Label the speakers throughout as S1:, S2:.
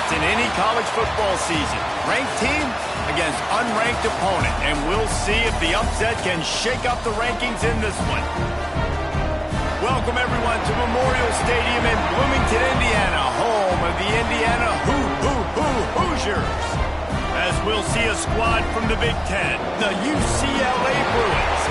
S1: spots in any college football season. Ranked team against unranked opponent, and we'll see if the upset can shake up the rankings in this one. Welcome, everyone, to Memorial Stadium in Bloomington, Indiana, home of the Indiana Hoosiers. As we'll see a squad from the Big Ten, the UCLA Bruins.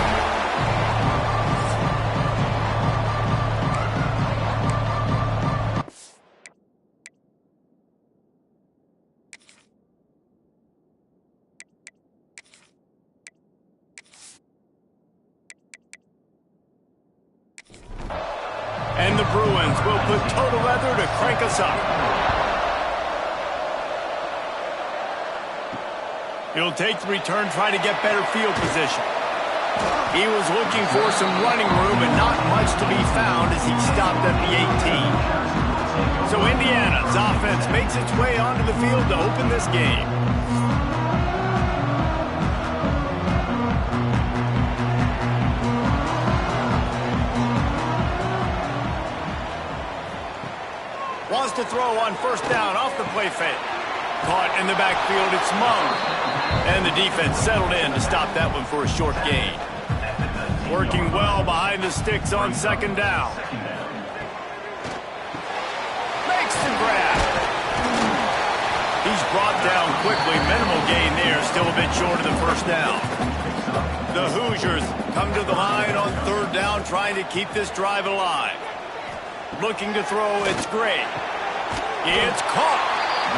S1: And the Bruins will put total leather to crank us up. He'll take the return, trying to get better field position. He was looking for some running room, but not much to be found as he stopped at the 18. So Indiana's offense makes its way onto the field to open this game. Wants to throw on first down off the play fake. Caught in the backfield, it's Mung. And the defense settled in to stop that one for a short gain. Working well behind the sticks on second down. Makes the grab. He's brought down quickly. Minimal gain there, still a bit short of the first down. The Hoosiers come to the line on third down, trying to keep this drive alive. Looking to throw, it's great. It's caught.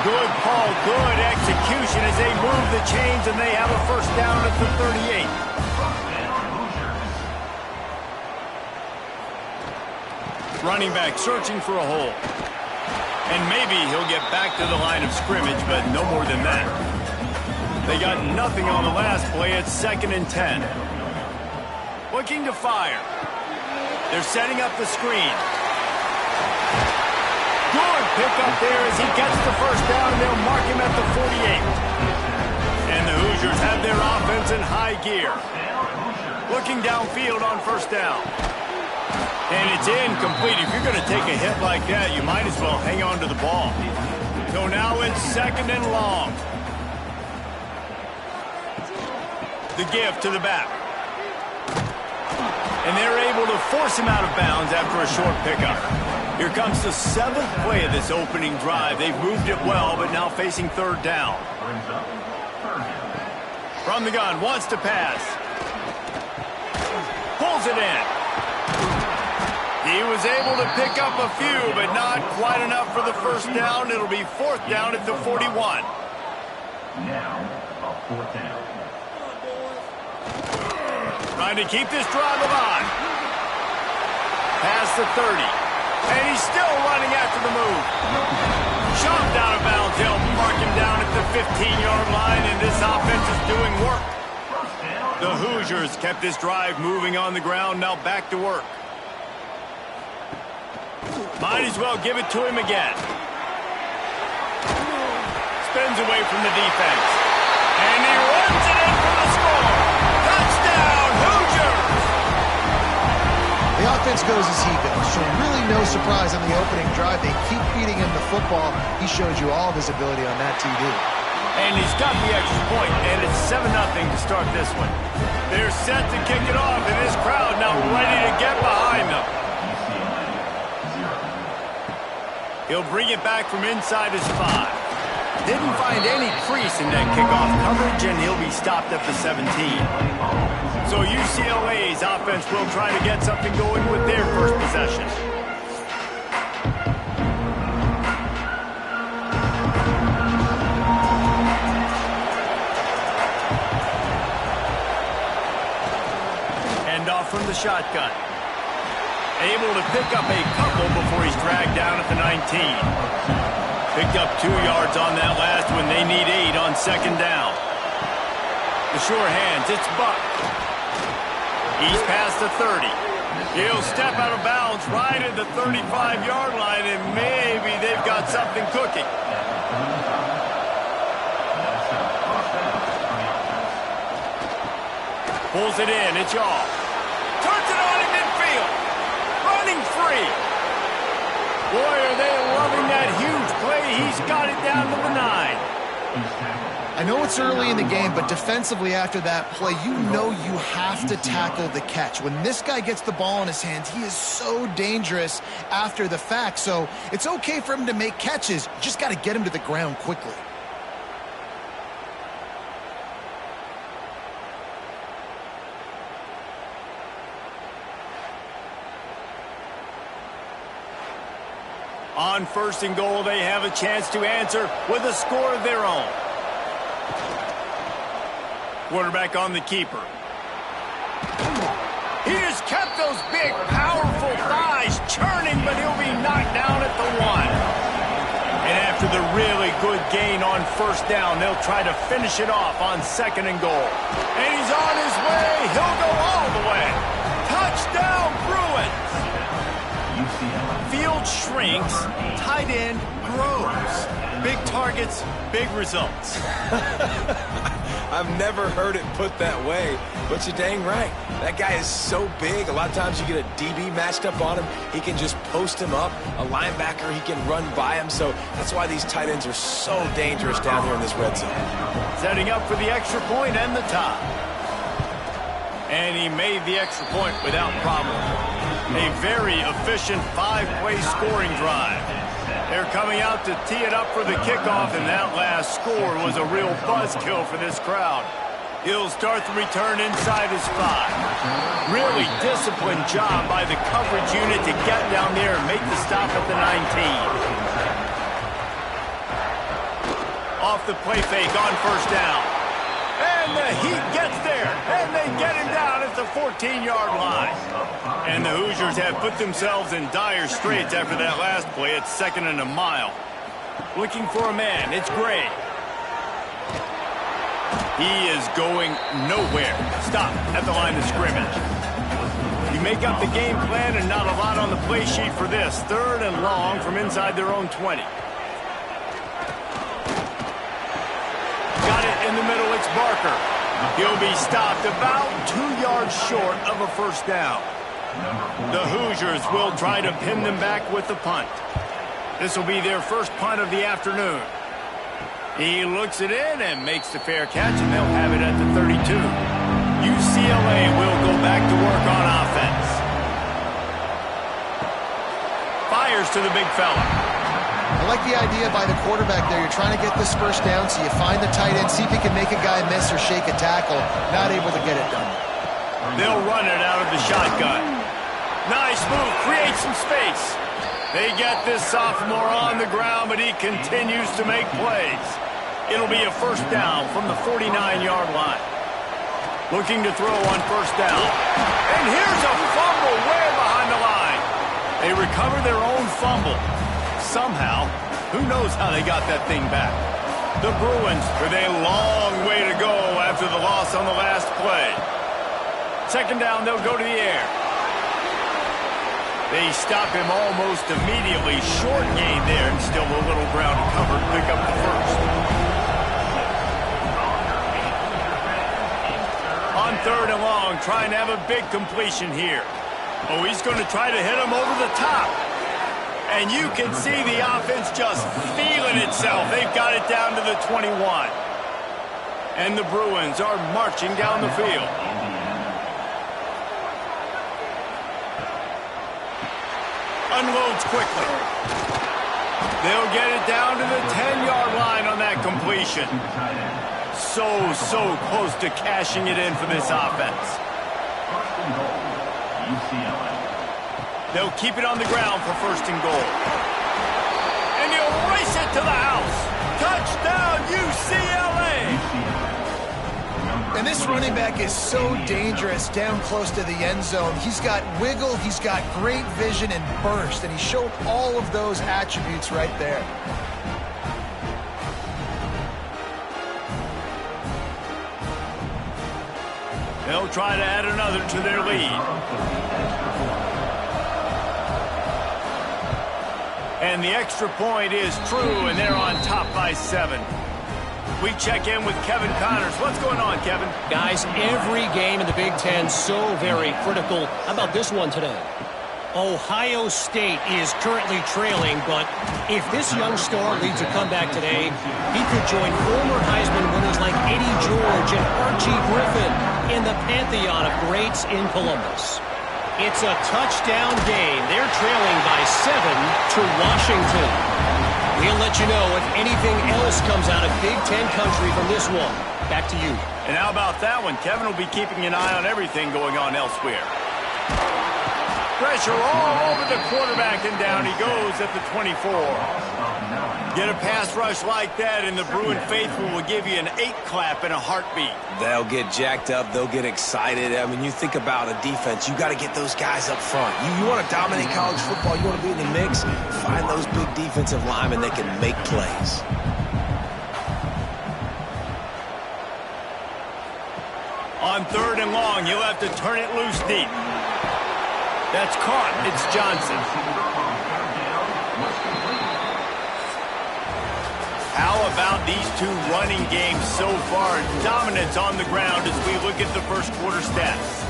S1: Good call, good execution as they move the chains, and they have a first down at the 38. Running back searching for a hole. And maybe he'll get back to the line of scrimmage, but no more than that. They got nothing on the last play. It's 2nd and 10. Looking to fire. They're setting up the screen. Good pick up there as he gets the first down, and they'll mark him at the 48. And the Hoosiers have their offense in high gear. Looking downfield on first down. And it's incomplete. If you're going to take a hit like that, you might as well hang on to the ball. So now it's 2nd and long. The give to the back. And they're able to force him out of bounds after a short pickup. Here comes the 7th play of this opening drive. They've moved it well, but now facing third down. From the gun, wants to pass. Pulls it in. He was able to pick up a few, but not quite enough for the first down. It'll be 4th down at the 41.
S2: Now, a 4th down.
S1: Trying to keep this drive alive. Past the 30. And he's still running after the move. Shoved out of bounds. They'll mark him down at the 15-yard line, and this offense is doing work. The Hoosiers kept this drive moving on the ground. Now back to work. Might as well give it to him again. Spins away from the defense. And he runs it in for the score. Touchdown, Hoosiers!
S3: The offense goes as he goes, so really no surprise on the opening drive. They keep feeding him the football. He shows you all of his ability on that TV.
S1: And he's got the extra point, and it's 7-0 to start this one. They're set to kick it off, and this crowd now ready to get behind them. He'll bring it back from inside his 5. Didn't find any crease in that kickoff coverage, and he'll be stopped at the 17. So UCLA's offense will try to get something going with their first possession. Hand off from the shotgun. Able to pick up a couple before he's dragged down at the 19. Picked up 2 yards on that last one. They need 8 on second down. The sure hands, it's Buck. He's past the 30. He'll step out of bounds right at the 35-yard line, and maybe they've got something cooking. Pulls it in, it's off. Turns it on in midfield. Running free. Boy, are they loving that huge play he's got it down to the 9.
S3: I know it's early in the game, but defensively after that play, you know you have to tackle the catch. When this guy gets the ball in his hands, he is so dangerous after the fact. So it's okay for him to make catches. You just got to get him to the ground quickly.
S1: On 1st and goal, they have a chance to answer with a score of their own. Quarterback on the keeper. He just kept those big, powerful thighs churning, but he'll be knocked down at the 1. And after the really good gain on 1st down, they'll try to finish it off on 2nd and goal. And he's on his way. He'll go all the way. Touchdown, Bruins. Field shrinks, tight end grows. Big targets, big results.
S4: I've never heard it put that way, but you're dang right. That guy is so big. A lot of times you get a DB matched up on him. He can just post him up. A linebacker, he can run by him. So that's why these tight ends are so dangerous down here in this red zone.
S1: Setting up for the extra point and the tie. And he made the extra point without problem. A very efficient 5-play scoring drive. They're coming out to tee it up for the kickoff, and that last score was a real buzzkill for this crowd. He'll start the return inside his 5. Really disciplined job by the coverage unit to get down there and make the stop at the 19. Off the play fake on 1st down. And the Heat gets there, and they get him down at the 14-yard line. And the Hoosiers have put themselves in dire straits after that last play. It's 2nd and a mile. Looking for a man. It's Gray. He is going nowhere. Stop at the line of scrimmage. You make up the game plan and not a lot on the play sheet for this. 3rd and long from inside their own 20. Got it in the middle. It's Barker. He'll be stopped about 2 yards short of a 1st down. The Hoosiers will try to pin them back with the punt. This will be their first punt of the afternoon. He looks it in and makes the fair catch, and they'll have it at the 32. UCLA will go back to work on offense. Fires to the big fella.
S3: I like the idea by the quarterback there. You're trying to get this 1st down, so you find the tight end, see if he can make a guy miss or shake a tackle. Not able to get it done.
S1: They'll run it out of the shotgun. Nice move, create some space. They get this sophomore on the ground, but he continues to make plays. It'll be a 1st down from the 49-yard line. Looking to throw on 1st down. And here's a fumble way behind the line. They recover their own fumble. Somehow, who knows how they got that thing back. The Bruins with a long way to go after the loss on the last play. 2nd down, they'll go to the air. They stop him almost immediately. Short gain there, and still a little ground covered. Pick up the 1st. On 3rd and long, trying to have a big completion here. Oh, he's going to try to hit him over the top. And you can see the offense just feeling itself. They've got it down to the 21. And the Bruins are marching down the field. Unloads quickly. They'll get it down to the 10-yard line on that completion. So close to cashing it in for this offense. They'll keep it on the ground for 1st and goal. And he'll race it to the house. Touchdown, UCLA!
S3: And this running back is so dangerous down close to the end zone. He's got wiggle, he's got great vision and burst, and he showed all of those attributes right there.
S1: They'll try to add another to their lead. And the extra point is true, and they're on top by 7. We check in with Kevin Connors. What's going on, Kevin?
S5: Guys, every game in the Big Ten so very critical. How about this one today? Ohio State is currently trailing, but if this young star leads a comeback today, he could join former Heisman winners like Eddie George and Archie Griffin in the pantheon of greats in Columbus. It's a touchdown game. They're trailing by 7 to Washington. We'll let you know if anything else comes out of Big Ten country from this one. Back to you.
S1: And how about that one? Kevin will be keeping an eye on everything going on elsewhere. Pressure all over the quarterback, and down he goes at the 24. Get a pass rush like that, and the Bruin faithful will give you an 8-clap in a heartbeat.
S4: They'll get jacked up. They'll get excited. I mean, you think about a defense. You got to get those guys up front. You want to dominate college football. You want to be in the mix. Find those big defensive linemen that can make plays.
S1: On 3rd and long, you'll have to turn it loose deep. That's caught. It's Johnson. How about these two running games so far? Dominance on the ground as we look at the first quarter stats.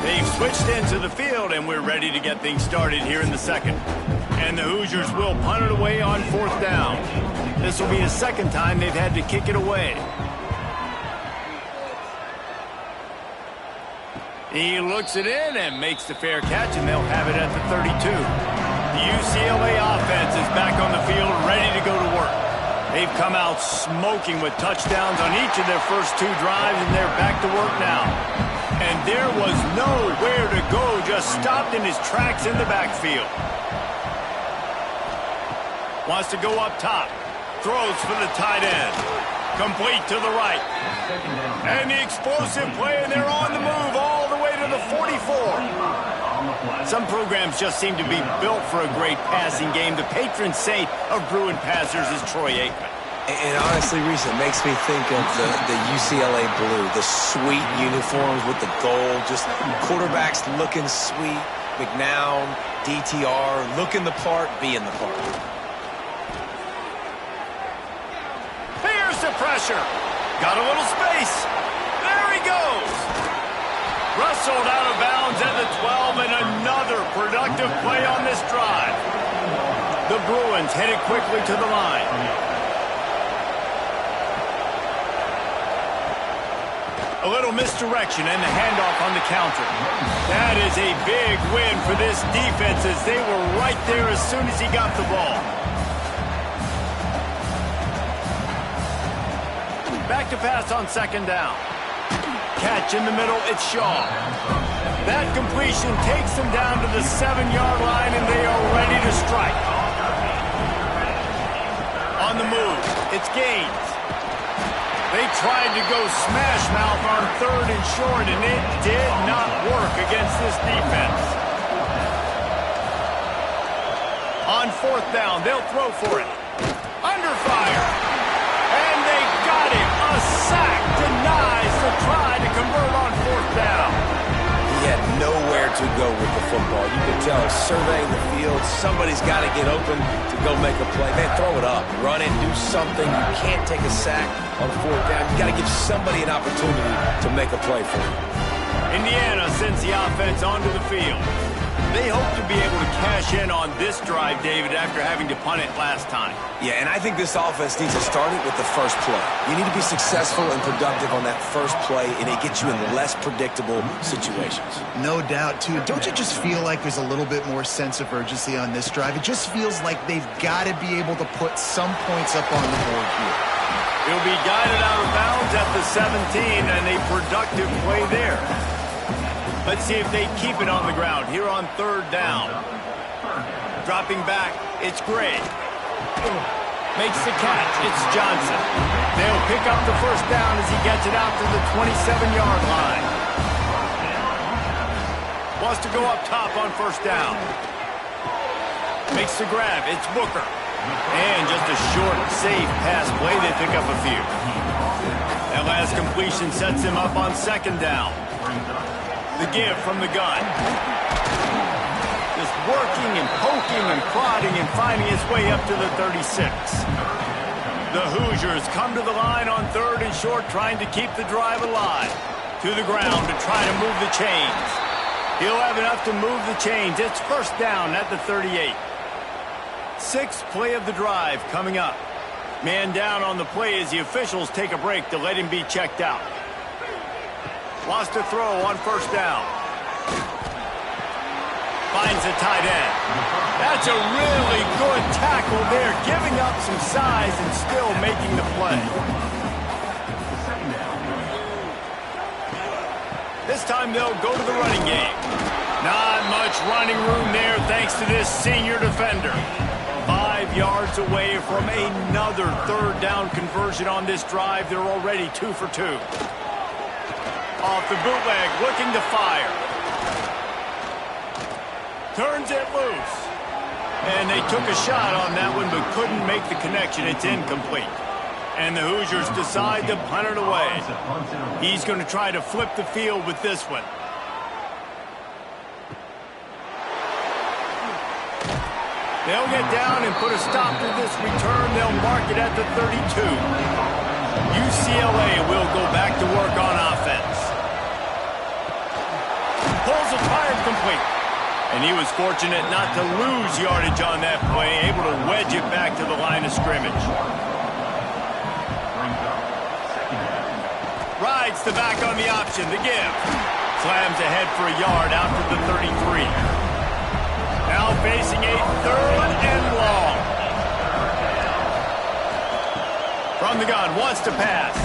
S1: They've switched into the field, and we're ready to get things started here in the second. And the Hoosiers will punt it away on 4th down. This will be the second time they've had to kick it away. He looks it in and makes the fair catch, and they'll have it at the 32. The UCLA offense is back on the field, ready to go to work. They've come out smoking with touchdowns on each of their first 2 drives, and they're back to work now. And there was nowhere to go, just stopped in his tracks in the backfield. Wants to go up top. Throws for the tight end. Complete to the right. And the explosive play, and they're on the move all the way to the 44. Some programs just seem to be built for a great passing game. The patron saint of Bruin passers is Troy Aikman.
S4: And honestly, Reese, it makes me think of the UCLA blue, the sweet uniforms with the gold, just quarterbacks looking sweet, McNown, DTR, looking the part, being the part.
S1: Here's the pressure. Got a little space. There he goes. Wrestled out of bounds at the 12, and another productive play on this drive. The Bruins headed quickly to the line. A little misdirection and the handoff on the counter. That is a big win for this defense as they were right there as soon as he got the ball. Back to pass on 2nd down. Catch in the middle, it's Shaw. That completion takes them down to the 7-yard line, and they are ready to strike. On the move, it's Gaines. They tried to go smash mouth on 3rd and short, and it did not work against this defense. On 4th down, they'll throw for it. Under fire. And they got him. A sack denies the try to convert on 4th down.
S4: He had nowhere to go with the football. You could tell, surveying the field, somebody's got to get open to go make a play. Man, throw it up, run it, do something. You can't take a sack on 4th down. You got to give somebody an opportunity to make a play for you.
S1: Indiana sends the offense onto the field. They hope to be able to cash in on this drive, David, after having to punt it last time.
S4: Yeah, and I think this offense needs to start it with the first play. You need to be successful and productive on that first play, and it gets you in less predictable situations.
S3: No doubt, too. Don't you just feel like there's a little bit more sense of urgency on this drive? It just feels like they've got to be able to put some points up on the board here.
S1: He'll be guided out of bounds at the 17, and a productive play there. Let's see if they keep it on the ground here on 3rd down. Dropping back, it's Gray. Makes the catch, it's Johnson. They'll pick up the 1st down as he gets it out to the 27-yard line. Wants to go up top on 1st down. Makes the grab, it's Booker. And just a short, safe pass play, they pick up a few. That last completion sets him up on 2nd down. The give from the gun. Just working and poking and prodding and finding his way up to the 36. The Hoosiers come to the line on 3rd and short, trying to keep the drive alive. To the ground to try to move the chains. He'll have enough to move the chains. It's first down at the 38. 6th play of the drive coming up. Man down on the play as the officials take a break to let him be checked out. Lost a throw on first down. Finds a tight end. That's a really good tackle there, giving up some size and still making the play. This time they'll go to the running game. Not much running room there thanks to this senior defender. 5 yards away from another 3rd down conversion on this drive. They're already 2 for 2. Off the bootleg, looking to fire. Turns it loose. And they took a shot on that one, but couldn't make the connection. It's incomplete. And the Hoosiers decide to punt it away. He's going to try to flip the field with this one. They'll get down and put a stop to this return. They'll mark it at the 32. UCLA will go back to work on offense. Pulls it, fired complete. And he was fortunate not to lose yardage on that play, able to wedge it back to the line of scrimmage. Rides the back on the option, the give. Slams ahead for a yard out to the 33. Now facing a 3rd and long. From the gun, wants to pass.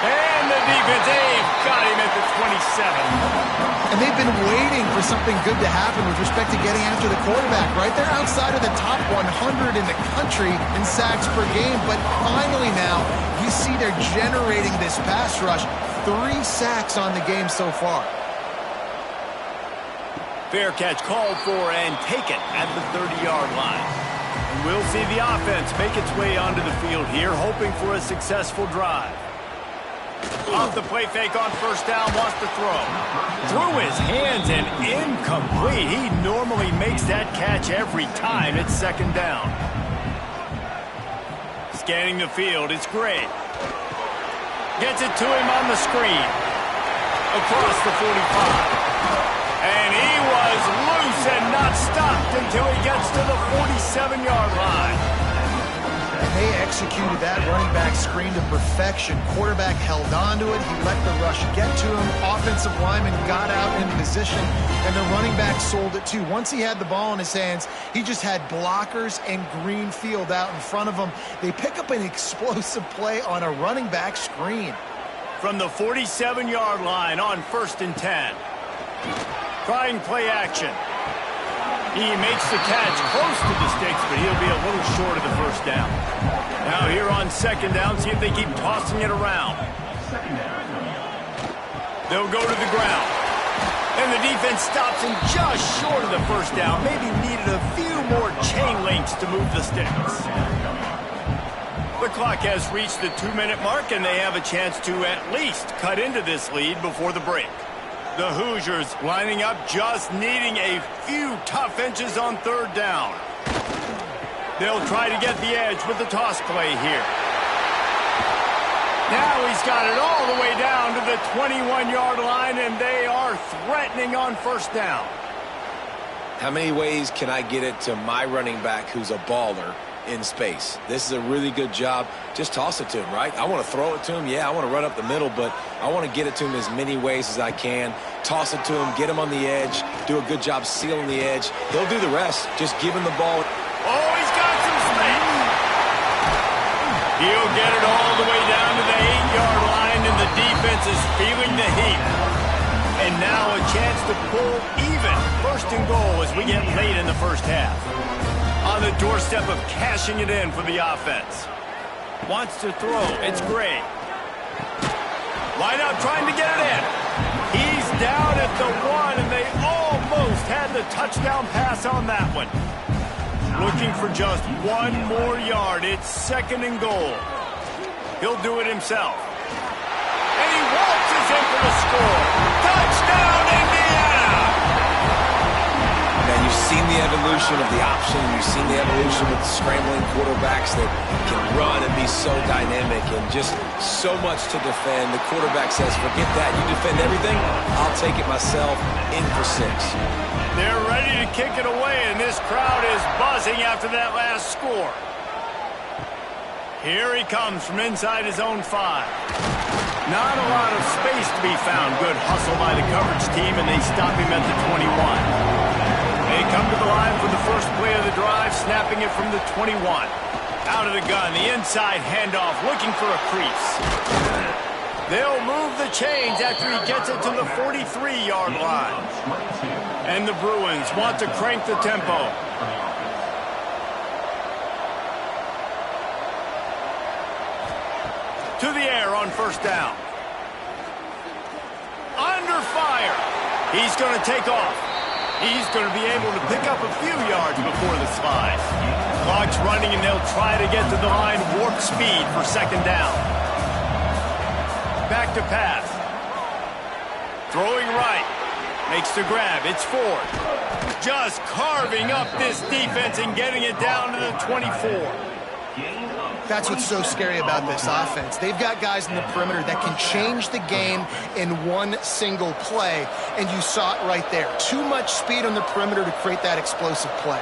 S1: And the defense, they've got him at the 27.
S3: And they've been waiting for something good to happen with respect to getting after the quarterback, right? They're outside of the top 100 in the country in sacks per game, but finally now you see they're generating this pass rush. 3 sacks on the game so far.
S1: Fair catch called for and taken at the 30-yard line. And we'll see the offense make its way onto the field here, hoping for a successful drive. Off the play fake on first down, wants to throw. Through his hands and incomplete. He normally makes that catch every time. It's 2nd down. Scanning the field, it's great. Gets it to him on the screen. Across the 45. And he was loose and not stopped until he gets to the 47-yard line.
S3: And they executed that running back screen to perfection. Quarterback held on to it. He let the rush get to him. Offensive lineman got out in position, and the running back sold it too. Once he had the ball in his hands, he just had blockers and green field out in front of him. They pick up an explosive play on a running back screen.
S1: From the 47-yard line on 1st and 10. Trying play action. He makes the catch close to the sticks, but he'll be a little short of the first down. Now here on 2nd down, see if they keep tossing it around. They'll go to the ground. And the defense stops him just short of the first down. Maybe needed a few more chain links to move the sticks. The clock has reached the 2-minute mark, and they have a chance to at least cut into this lead before the break. The Hoosiers lining up, just needing a few tough inches on 3rd down. They'll try to get the edge with the toss play here. Now he's got it all the way down to the 21-yard line, and they are threatening on 1st down.
S4: How many ways can I get it to my running back who's a baller in space? This is a really good job. Just toss it to him, right? I want to throw it to him. Yeah, I want to run up the middle, but I want to get it to him as many ways as I can. Toss it to him, get him on the edge, do a good job sealing the edge. He'll do the rest. Just give him the ball.
S1: Oh, he's got some space. He'll get it all the way down to the 8-yard line, and the defense is feeling the heat. And now a chance to pull even 1st and goal as we get late in the first half. On the doorstep of cashing it in for the offense. Wants to throw. It's great. Line up trying to get it in. He's down at the 1, and they almost had the touchdown pass on that one. Looking for just 1 more yard. It's 2nd and goal. He'll do it himself. And he waltzes in for the score. Touchdown, Indiana!
S4: And you see seen the evolution of the option. You've seen the evolution with scrambling quarterbacks that can run and be so dynamic and just so much to defend. The quarterback says, forget that. You defend everything, I'll take it myself. In for 6.
S1: They're ready to kick it away, and this crowd is buzzing after that last score. Here he comes from inside his own 5. Not a lot of space to be found. Good hustle by the coverage team, and they stop him at the 21. They come to the line for the first play of the drive, snapping it from the 21. Out of the gun, the inside handoff, looking for a crease. They'll move the chains after he gets it to the 43-yard line. And the Bruins want to crank the tempo. To the air on first down. Under fire. He's going to take off. He's going to be able to pick up a few yards before the slide. Clock's running, and they'll try to get to the line warp speed for second down. Back to pass. Throwing right. Makes the grab. It's Ford. Just carving up this defense and getting it down to the 24.
S3: That's what's so scary about this offense. They've got guys in the perimeter that can change the game in one single play, and you saw it right there. Too much speed on the perimeter to create that explosive play.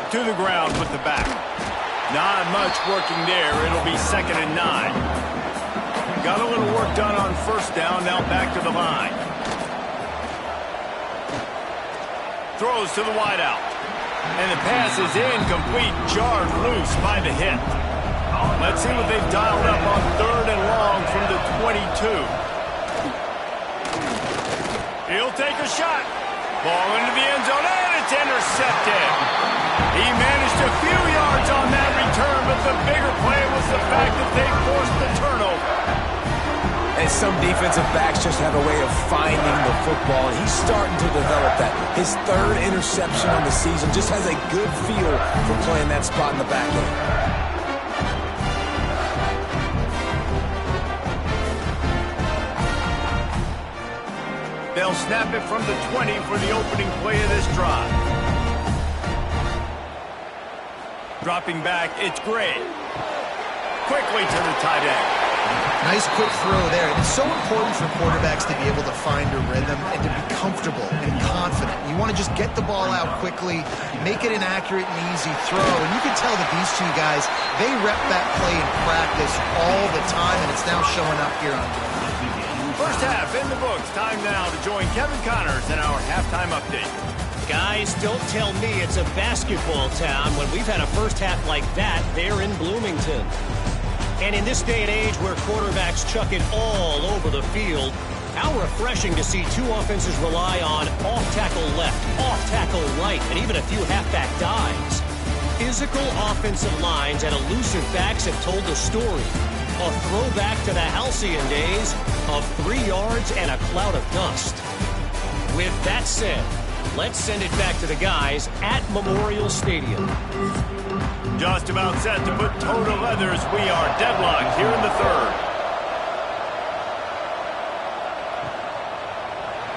S1: To the ground with the back. Not much working there. It'll be 2nd and 9. Got a little work done on first down, now back to the line. Throws to the wideout. And the pass is incomplete, jarred loose by the hit. Let's see what they've dialed up on 3rd and long from the 22. He'll take a shot. Ball into the end zone, and it's intercepted. He managed a few yards on that return, but the bigger play was the fact that they forced the turnover.
S4: And some defensive backs just have a way of finding the football, and he's starting to develop that. His 3rd interception on the season, just has a good feel for playing that spot in the back end.
S1: They'll snap it from the 20 for the opening play of this drive. Dropping back, it's Gray. Quickly to the tight end.
S3: Nice quick throw there. It's so important for quarterbacks to be able to find a rhythm and to be comfortable and confident. You want to just get the ball out quickly, make it an accurate and easy throw. And you can tell that these two guys, they rep that play in practice all the time, and it's now showing up here on game.
S1: First half in the books. Time now to join Kevin Connors in our halftime update.
S5: Guys, don't tell me it's a basketball town when we've had a first half like that there in Bloomington. And in this day and age where quarterbacks chuck it all over the field, how refreshing to see two offenses rely on off-tackle left, off-tackle right, and even a few halfback dives. Physical offensive lines and elusive backs have told the story. A throwback to the halcyon days of 3 yards and a cloud of dust. With that said, let's send it back to the guys at Memorial Stadium.
S1: Just about set to put toe to leather as we are deadlocked here in the 3rd.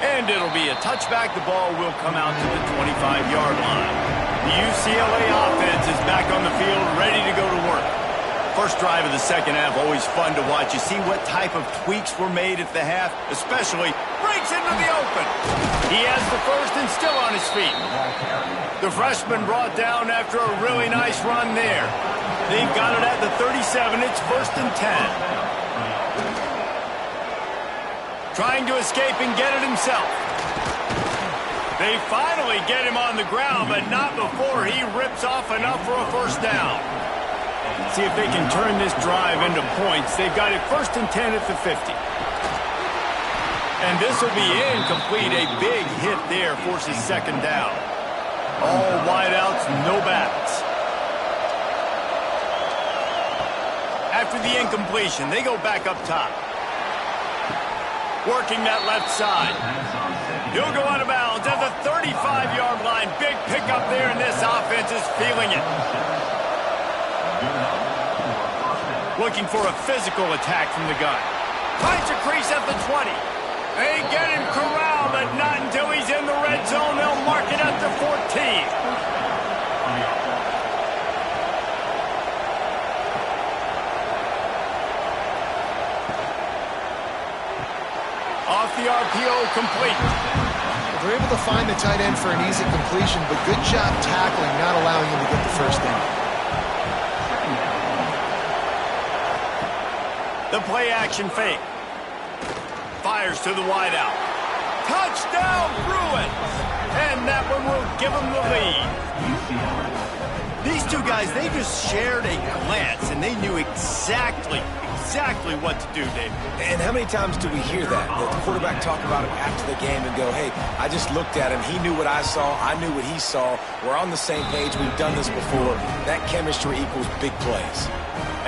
S1: And it'll be a touchback. The ball will come out to the 25-yard line. The UCLA offense is back on the field, ready to go to work. First drive of the second half, always fun to watch. You see what type of tweaks were made at the half, especially breaks into the open. He has the first and still on his feet. The freshman brought down after a really nice run there. They've got it at the 37. It's 1st and 10. Trying to escape and get it himself. They finally get him on the ground, but not before he rips off enough for a first down. See if they can turn this drive into points. They've got it 1st and 10 at the 50. And this will be incomplete. A big hit there forces second down. All wideouts, no backs. After the incompletion, they go back up top. Working that left side. He'll go out of bounds at the 35-yard line. Big pickup there, and this offense is feeling it. Looking for a physical attack from the gun. Finds a crease at the 20. They get him corralled. now, but not until he's in the red zone. They'll mark it at the 14. Off the RPO, complete.
S3: They're able to find the tight end for an easy completion, but good job tackling, not allowing him to get the first down.
S1: The play action fake. Fires to the wideout. Touchdown, Bruins! And that one will give them the lead. These two guys, they just shared a glance, and they knew exactly what to do, Dave.
S4: And how many times do we hear that? The quarterback talk about it after the game and go, hey, I just looked at him. He knew what I saw. I knew what he saw. We're on the same page. We've done this before. That chemistry equals big plays.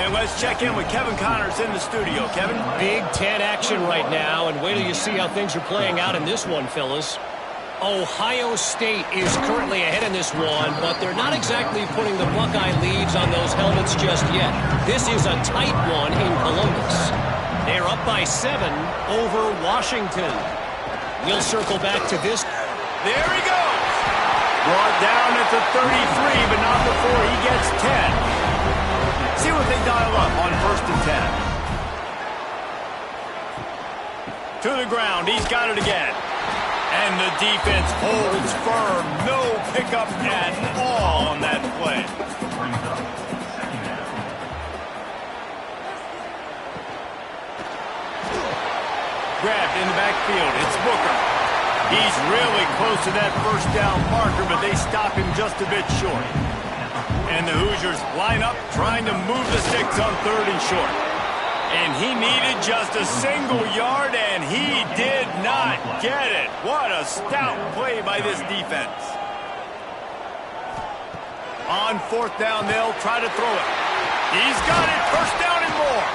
S1: And let's check in with Kevin Connors in the studio. Kevin?
S5: Big Ten action right now, and wait till you see how things are playing out in this one, fellas. Ohio State is currently ahead in this one, but they're not exactly putting the Buckeye leads on those helmets just yet. This is a tight one in Columbus. They're up by 7 over Washington. We'll circle back to this.
S1: There he goes. Brought down at the 33, but not before he gets 10. See what they dial up on 1st and 10. To the ground. He's got it again. And the defense holds firm. No pickup at all on that play. Grabbed in the backfield. It's Booker. He's really close to that first down marker, but they stop him just a bit short. And the Hoosiers line up trying to move the sticks on 3rd and short. And he needed just a single yard, and he did not get it. What a stout play by this defense. On 4th down, they'll try to throw it. He's got it. First down and more.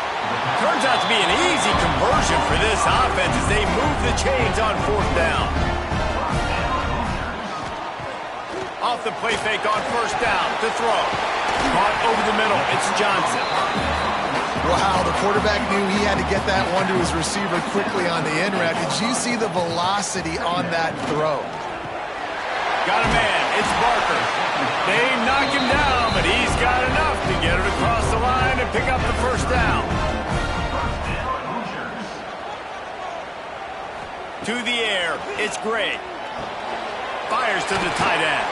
S1: Turns out to be an easy conversion for this offense as they move the chains on 4th down. Off the play fake on 1st down to throw. Caught over the middle. It's Johnson.
S3: Wow, the quarterback knew he had to get that one to his receiver quickly on the in route. Did you see the velocity on that throw?
S1: Got a man. It's Barker. They knock him down, but he's got enough to get it across the line and pick up the first down. To the air. It's Gray. Fires to the tight end.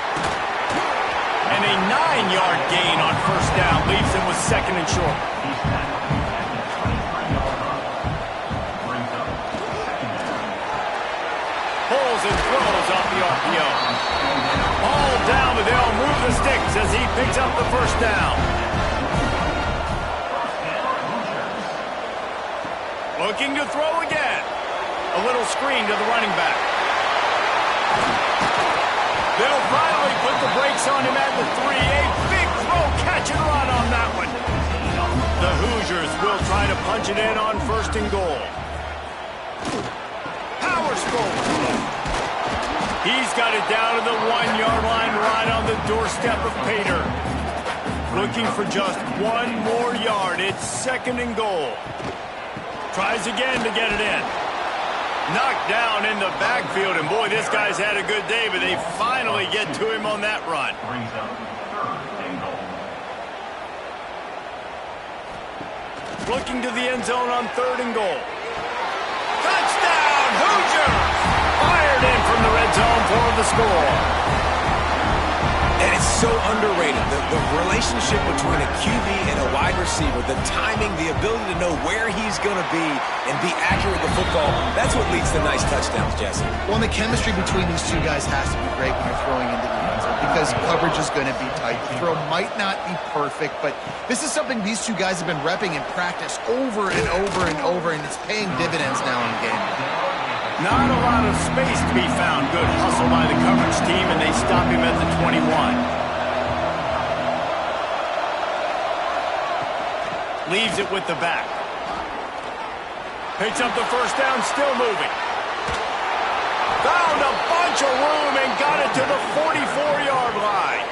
S1: And a 9-yard gain on 1st down leaves him with 2nd and short. Pulls and throws off the RPO. Ball down, but they'll move the sticks as he picks up the first down. Looking to throw again. A little screen to the running back. They'll finally put the brakes on him at the 3. A big throw, catch and run on that one. The Hoosiers will try to punch it in on 1st and goal. Power stroke. He's got it down to the 1-yard line right on the doorstep of Pater. Looking for just 1 more yard. It's 2nd and goal. Tries again to get it in. Knocked down in the backfield, and boy, this guy's had a good day, but they finally get to him on that run. Looking to the end zone on 3rd and goal. Touchdown, Hoosiers! Fired in from the red zone for the score.
S4: And it's so underrated. The relationship between a QB and a wide receiver, the timing, the ability to know where he's going to be and be accurate with the football, that's what leads to nice touchdowns, Jesse.
S3: Well, and the chemistry between these two guys has to be great when you're throwing into the end zone because coverage is going to be tight. The throw might not be perfect, but this is something these two guys have been repping in practice over and over and over, and it's paying dividends now in the game.
S1: Not a lot of space to be found. Good hustle by the coverage team, and they stop him at the 21. Leaves it with the back. Picks up the first down, still moving. Found a bunch of room and got it to the 44-yard line.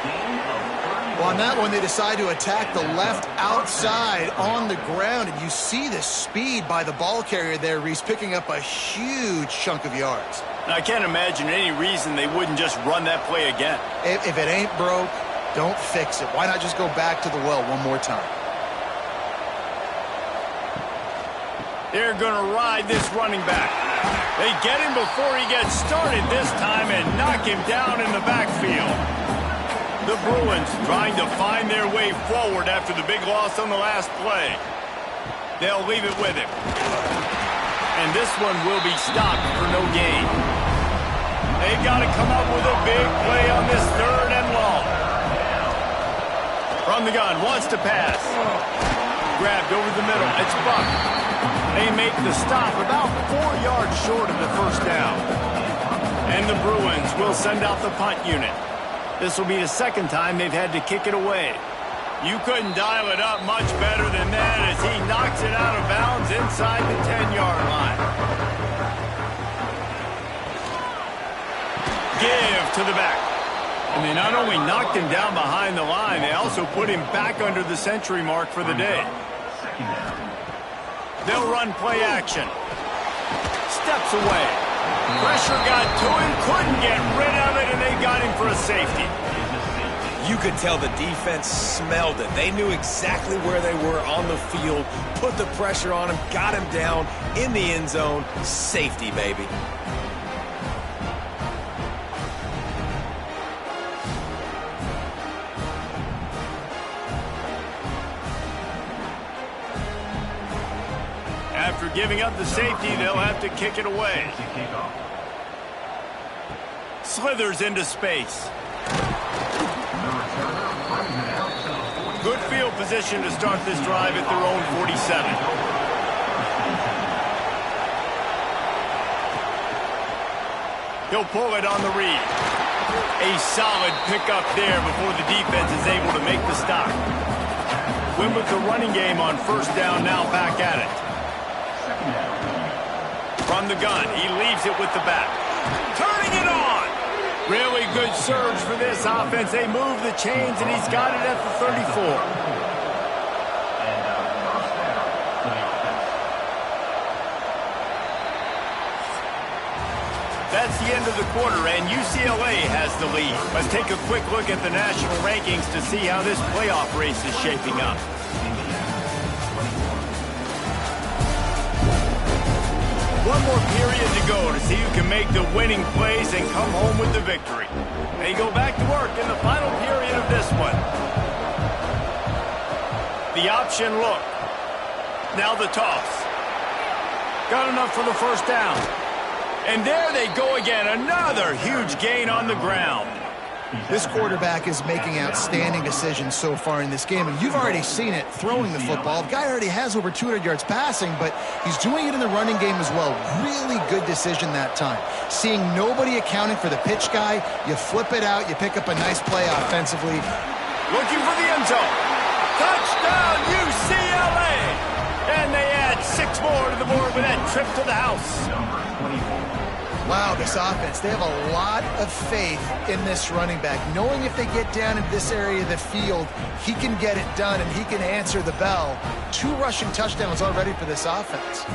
S3: Well, on that one, they decide to attack the left outside on the ground, and you see the speed by the ball carrier there, Reese, picking up a huge chunk of yards.
S1: I can't imagine any reason they wouldn't just run that play again.
S3: If it ain't broke, don't fix it. Why not just go back to the well one more time?
S1: They're going to ride this running back. They get him before he gets started this time and knock him down in the backfield. The Bruins trying to find their way forward after the big loss on the last play. They'll leave it with him. And this one will be stopped for no gain. They've got to come up with a big play on this 3rd and long. From the gun, wants to pass. Grabbed over the middle. It's Buck. They make the stop about 4 yards short of the first down. And the Bruins will send out the punt unit. This will be the 2nd time they've had to kick it away. You couldn't dial it up much better than that as he knocks it out of bounds inside the 10-yard line. Give to the back. And they not only knocked him down behind the line, they also put him back under the century mark for the day. They'll run play action. Steps away. Pressure got to him, couldn't get rid of it, and they got him for a safety.
S4: You could tell the defense smelled it. They knew exactly where they were on the field, put the pressure on him, got him down in the end zone. Safety, baby.
S1: After giving up the safety, they'll have to kick it away. Slithers into space. Good field position to start this drive at their own 47. He'll pull it on the read. A solid pickup there before the defense is able to make the stop. Win with the running game on 1st down, now back at it. From the gun, he leaves it with the back. Turning it on! Really good surge for this offense. They move the chains, and he's got it at the 34. That's the end of the quarter, and UCLA has the lead. Let's take a quick look at the national rankings to see how this playoff race is shaping up. One more period to go to see who can make the winning plays and come home with the victory. They go back to work in the final period of this one. The option look. Now the toss. Got enough for the 1st down. And there they go again. Another huge gain on the ground.
S3: This quarterback is making outstanding decisions so far in this game, and you've already seen it throwing the football. The guy already has over 200 yards passing, but he's doing it in the running game as well. Really good decision that time. Seeing nobody accounting for the pitch guy, you flip it out, you pick up a nice play offensively.
S1: Looking for the end zone. Touchdown, UCLA! And they add 6 more to the board with that trip to the house.
S3: Wow, this offense, they have a lot of faith in this running back, knowing if they get down in this area of the field, he can get it done and he can answer the bell. 2 rushing touchdowns already for this offense.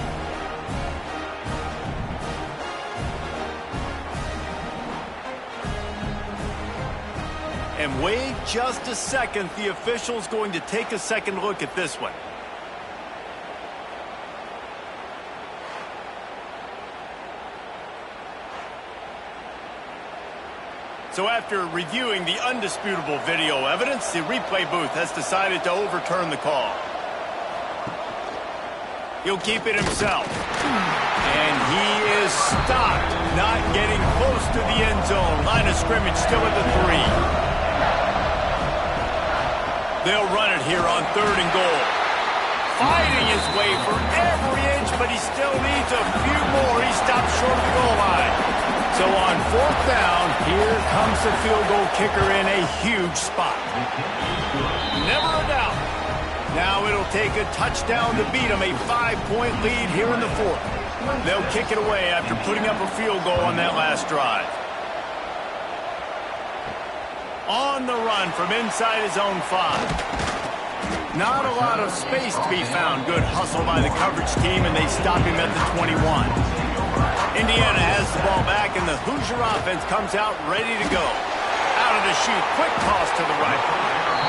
S1: And wait just a second, the official's going to take a second look at this one. So after reviewing the undisputable video evidence, the replay booth has decided to overturn the call. He'll keep it himself. And he is stopped, not getting close to the end zone. Line of scrimmage still at the 3. They'll run it here on 3rd and goal. Fighting his way for every inch, but he still needs a few more. He stopped short of the goal line. So on 4th down, here comes the field goal kicker in a huge spot. Never a doubt. Now it'll take a touchdown to beat him, a 5-point lead here in the 4th. They'll kick it away after putting up a field goal on that last drive. On the run from inside his own 5. Not a lot of space to be found. Good hustle by the coverage team, and they stop him at the 21. Indiana has the ball back, and the Hoosier offense comes out ready to go. Out of the chute, quick toss to the right.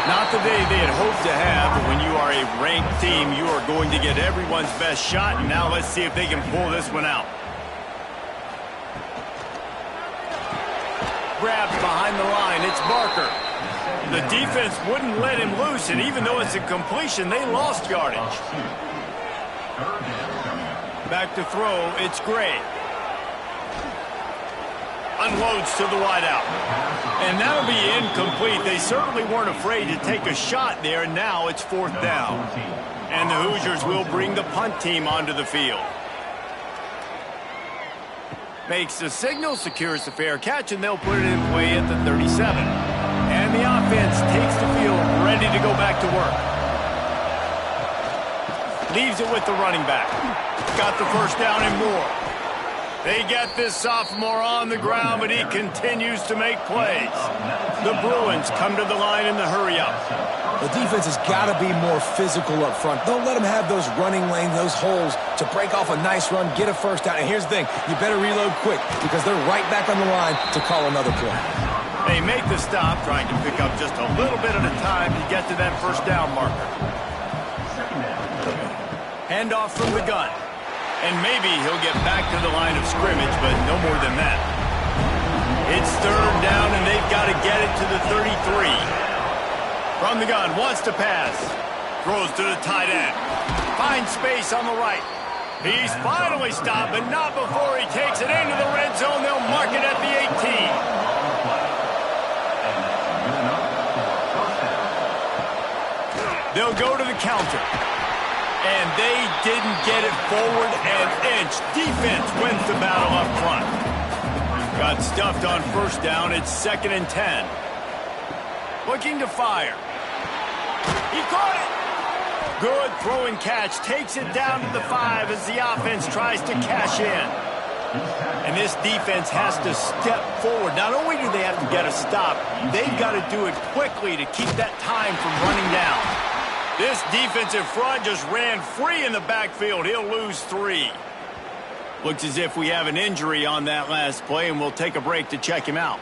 S1: Not the day they had hoped to have, but when you are a ranked team, you are going to get everyone's best shot, and now let's see if they can pull this one out. Grabbed behind the line, it's Barker. The defense wouldn't let him loose, and even though it's a completion, they lost yardage. Back to throw, it's Gray. Unloads to the wideout. And that'll be incomplete. They certainly weren't afraid to take a shot there, and now it's 4th down. And the Hoosiers will bring the punt team onto the field. Makes the signal, secures the fair catch, and they'll put it in play at the 37. And the offense takes the field ready to go back to work. Leaves it with the running back. Got the first down and more. They get this sophomore on the ground, but he continues to make plays. The Bruins come to the line in the hurry-up.
S4: The defense has got to be more physical up front. Don't let them have those running lanes, those holes to break off a nice run, get a first down. And here's the thing, you better reload quick because they're right back on the line to call another play.
S1: They make the stop, trying to pick up just a little bit at a time to get to that first down marker. Handoff from the gun. And maybe he'll get back to the line of scrimmage, but no more than that. It's 3rd down, and they've got to get it to the 33. From the gun, wants to pass. Throws to the tight end. Finds space on the right. He's finally stopped, but not before he takes it into the red zone. They'll mark it at the 18. They'll go to the counter. And they didn't get it forward an inch. Defense wins the battle up front. Got stuffed on first down. It's 2nd and 10. Looking to fire. He caught it. Good throw and catch. Takes it down to the 5 as the offense tries to cash in. And this defense has to step forward. Not only do they have to get a stop, they've got to do it quickly to keep that time from running down. This defensive front just ran free in the backfield. He'll lose 3. Looks as if we have an injury on that last play, and we'll take a break to check him out.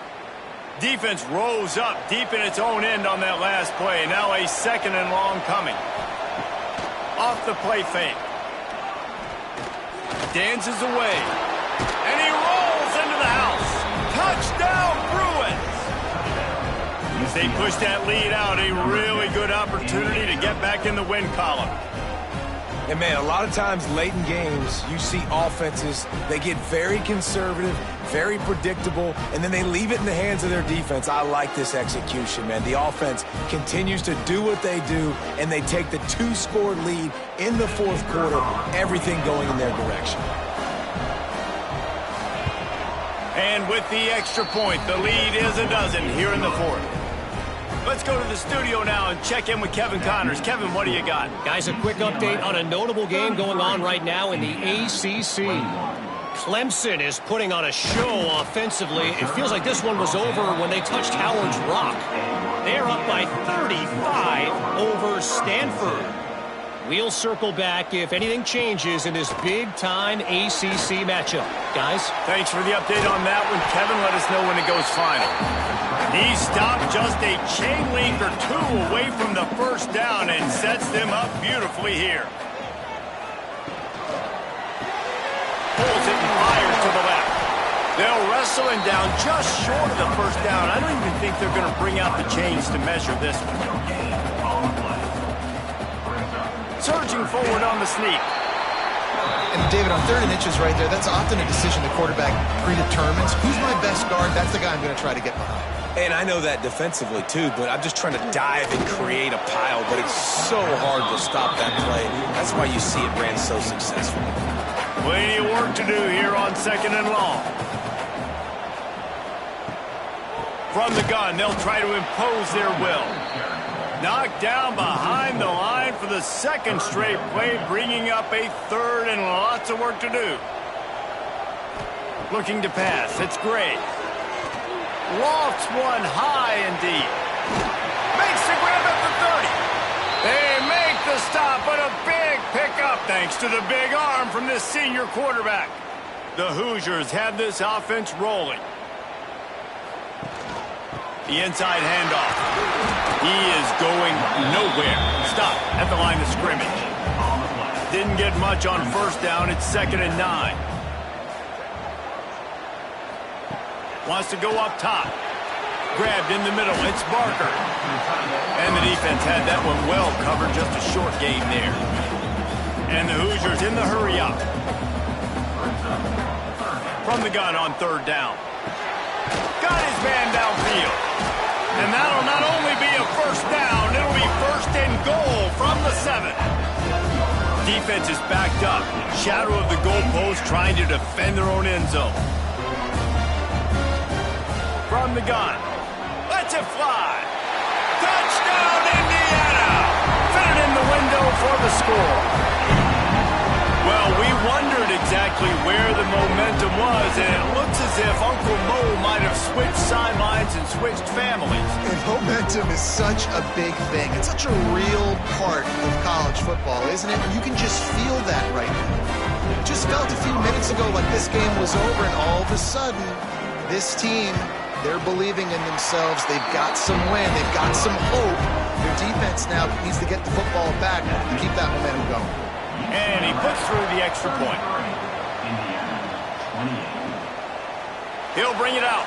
S1: Defense rose up deep in its own end on that last play. Now a 2nd and long coming. Off the play fake. Dances away. And he rolls into the house. Touchdown, Bruins! As they push that lead out, a really good opportunity to get back in the win column.
S4: And, man, a lot of times late in games, you see offenses, they get very conservative, very predictable, and then they leave it in the hands of their defense. I like this execution, man. The offense continues to do what they do, and they take the 2-score lead in the 4th quarter, everything going in their direction.
S1: And with the extra point, the lead is a dozen here in the 4th. Let's go to the studio now and check in with Kevin Connors. Kevin, what do you got?
S5: Guys, a quick update on a notable game going on right now in the ACC. Clemson is putting on a show offensively. It feels like this one was over when they touched Howard's Rock. They're up by 35 over Stanford. We'll circle back if anything changes in this big-time ACC matchup. Guys?
S1: Thanks for the update on that one, Kevin. Let us know when it goes final. He stopped just a chain link or 2 away from the first down and sets them up beautifully here. Pulls it and fires to the left. They'll wrestle him down just short of the first down. I don't even think they're going to bring out the chains to measure this one. Surging forward on the sneak.
S3: And David, on 3rd and inches right there, that's often a decision the quarterback predetermines. Who's my best guard? That's the guy I'm going to try to get behind.
S4: And I know that defensively, too, but I'm just trying to dive and create a pile, but it's so hard to stop that play. That's why you see it ran so successful.
S1: Plenty of work to do here on 2nd and long. From the gun, they'll try to impose their will. Knocked down behind the line for the 2nd straight play, bringing up a 3rd and lots of work to do. Looking to pass, it's Gray. Lofts one high and deep. Makes the grab at the 30. They make the stop, but a big pickup thanks to the big arm from this senior quarterback. The Hoosiers have this offense rolling. The inside handoff. He is going nowhere. Stop at the line of scrimmage. Didn't get much on first down. It's 2nd and 9. Wants to go up top. Grabbed in the middle. It's Barker. And the defense had that one well covered. Just a short gain there. And the Hoosiers in the hurry up. From the gun on 3rd down. Got his man downfield. And that'll not only be a first down, it'll be 1st and goal from the 7. Defense is backed up. Shadow of the goalpost trying to defend their own end zone. From the gun. Lets it fly. Touchdown, Indiana! Fit it in the window for the score. Well, we wondered exactly where the momentum was, and it looks as if Uncle Mo might have switched sidelines and switched families.
S3: And momentum is such a big thing. It's such a real part of college football, isn't it? You can just feel that right now. It just felt a few minutes ago like this game was over, and all of a sudden, this team, they're believing in themselves. They've got some win. They've got some hope. Their defense now needs to get the football back to keep that momentum going.
S1: And he puts through the extra point. He'll bring it out.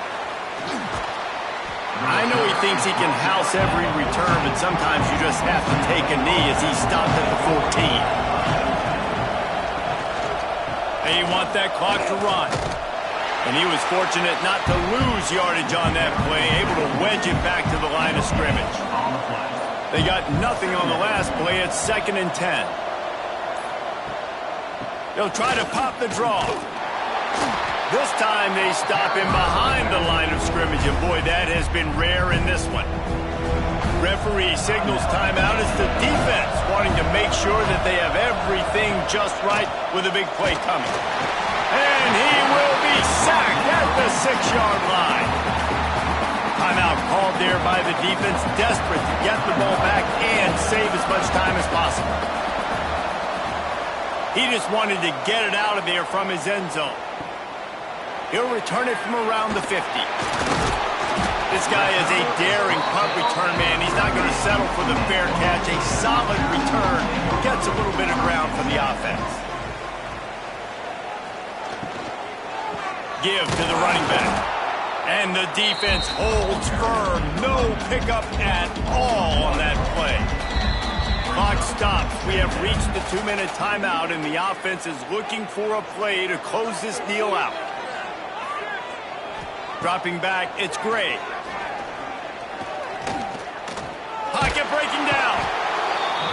S1: I know he thinks he can house every return, but sometimes you just have to take a knee as he stopped at the 14. They want that clock to run. And he was fortunate not to lose yardage on that play, able to wedge it back to the line of scrimmage. They got nothing on the last play. It's 2nd and 10. They'll try to pop the draw. This time they stop him behind the line of scrimmage, and boy, that has been rare in this one. Referee signals timeout. It's the defense wanting to make sure that they have everything just right with a big play coming. And he will be sacked at the 6-yard line. Timeout called there by the defense, desperate to get the ball back and save as much time as possible. He just wanted to get it out of there from his end zone. He'll return it from around the 50. This guy is a daring punt return man. He's not going to settle for the fair catch. A solid return gets a little bit of ground for the offense. Give to the running back. And the defense holds firm. No pickup at all on that play. Clock stops. We have reached the 2-minute timeout, and the offense is looking for a play to close this deal out. Dropping back, it's Gray. Pocket breaking down.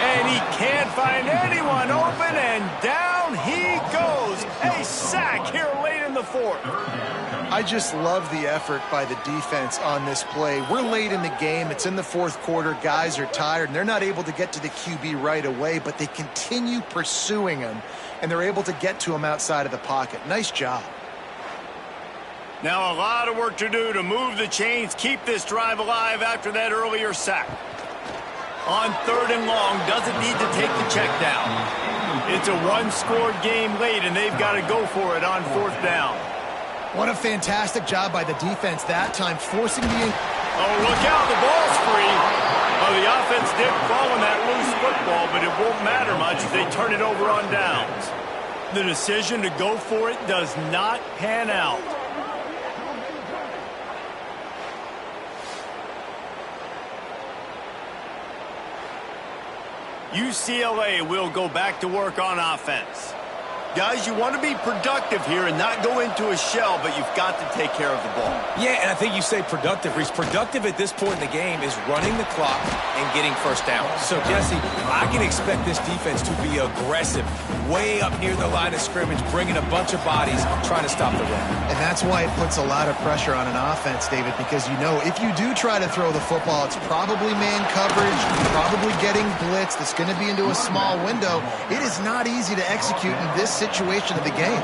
S1: And he can't find anyone open, and down he goes. A sack here late in the 4th.
S3: I just love the effort by the defense on this play. We're late in the game. It's in the 4th quarter. Guys are tired, and they're not able to get to the QB right away, but they continue pursuing him, and they're able to get to him outside of the pocket. Nice job.
S1: Now a lot of work to do to move the chains, keep this drive alive after that earlier sack. On 3rd and long, doesn't need to take the check down. It's a 1-score game late, and they've got to go for it on 4th down.
S3: What a fantastic job by the defense that time, forcing the...
S1: Oh, look out, the ball's free. Oh, the offense did fall on that loose football, but it won't matter much if they turn it over on downs. The decision to go for it does not pan out. UCLA will go back to work on offense. Guys, you want to be productive here and not go into a shell, but you've got to take care of the ball.
S4: Yeah, and I think you say productive, Reese. Productive at this point in the game is running the clock and getting first down. So, Jesse, I can expect this defense to be aggressive, way up near the line of scrimmage, bringing a bunch of bodies, trying to stop the run.
S3: And that's why it puts a lot of pressure on an offense, David, because you know if you do try to throw the football, it's probably man coverage, probably getting blitzed, it's going to be into a small window. It is not easy to execute in this situation of the game.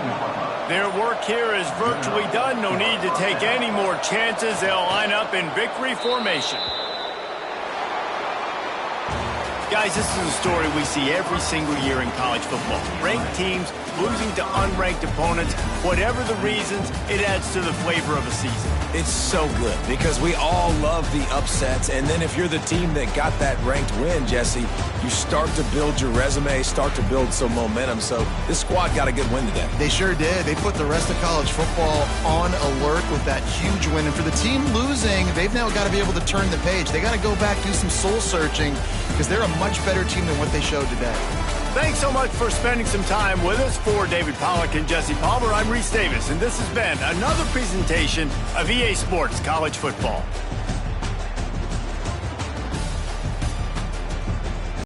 S1: Their work here is virtually done. No need to take any more chances. They'll line up in victory formation. Guys, this is a story we see every single year in college football. Ranked teams losing to unranked opponents. Whatever the reasons, it adds to the flavor of a season.
S4: It's so good because we all love the upsets. And then if you're the team that got that ranked win, Jesse, you start to build your resume, start to build some momentum. So this squad got a good win today.
S3: They sure did. They put the rest of college football on alert with that huge win. And for the team losing, they've now got to be able to turn the page. They got to go back, do some soul searching, because they're a much better team than what they showed today.
S1: Thanks so much for spending some time with us. For David Pollack and Jesse Palmer, I'm Reese Davis, and this has been another presentation of EA Sports College Football.